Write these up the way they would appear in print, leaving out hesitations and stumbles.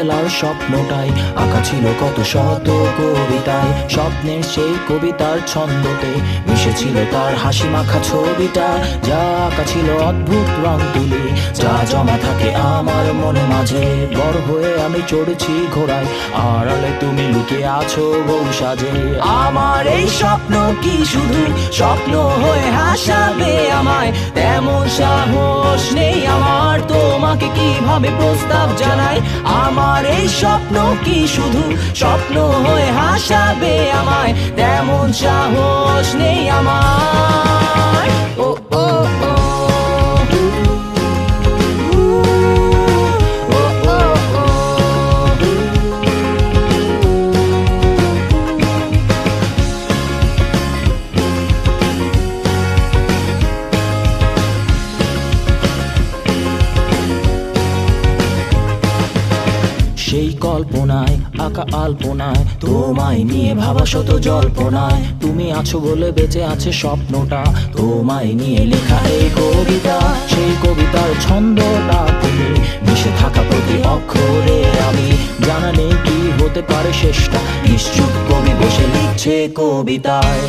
ছোটবেলার স্বপ্নটাই আঁকা ছিল কত শত কবিতায়। স্বপ্নের সেই কবিতার ছন্দতে মিশেছিল তার হাসি মাখা ছবিটা, যা আঁকা ছিল অদ্ভুত রং তুলি, যা জমা থাকে আমার মনে মাঝে। বড় হয়ে আমি চড়েছি ঘোড়ায়, আড়ালে তুমি লুকিয়ে আছো বউ সাজে। আমার এই স্বপ্ন কি শুধু স্বপ্ন হয়ে হাসাবে আমায়, তেমন সাহস নেই আমার তোমাকে কিভাবে প্রস্তাব জানাই। আমার এই স্বপ্ন কি শুধু স্বপ্ন হয়ে হাসাবে আমায়, তেমন সাহস নেই আমার। ও ও ও সেই কল্পনায় আঁকা আলপনায় তোমায় নিয়ে ভাবা শত জল্পনায়, তুমি আছো বলে বেঁচে আছে স্বপ্নটা, তোমায় নিয়ে লেখা এই কবিতা। সেই কবিতার ছন্দটা তুমি, মিশে থাকা প্রতি অক্ষরে আমি, জানা নেই কি হতে পারে শেষটা, নিশ্চুপ কবি বসে লিখছে কবিতায়।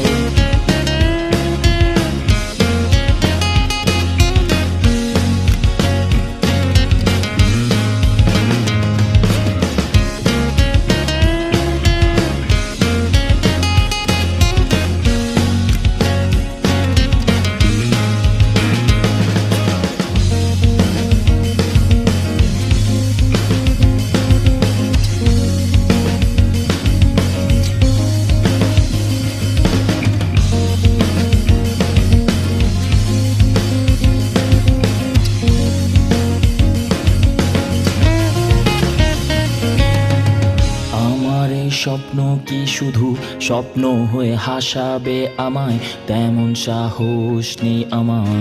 স্বপ্ন কি শুধু স্বপ্ন হয়ে হাসাবে আমায়, তেমন সাহস নেই আমার।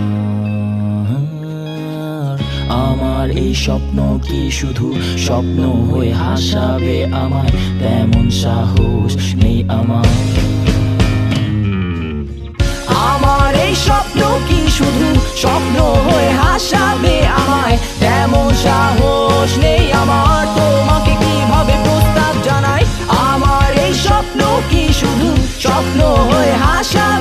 আমার এই স্বপ্ন কি শুধু স্বপ্ন হয়ে হাসাবে আমায়, তেমন সাহস নেই আমার। আমার এই স্বপ্ন কি শুধু স্বপ্ন হয়ে হাসাবে আমায়, তেমন সাহস নেই আমার তোমাকে কিভাবে প্রস্তাব জানাই। আমার এই স্বপ্ন কি শুধু স্বপ্ন হয়ে হাসাবে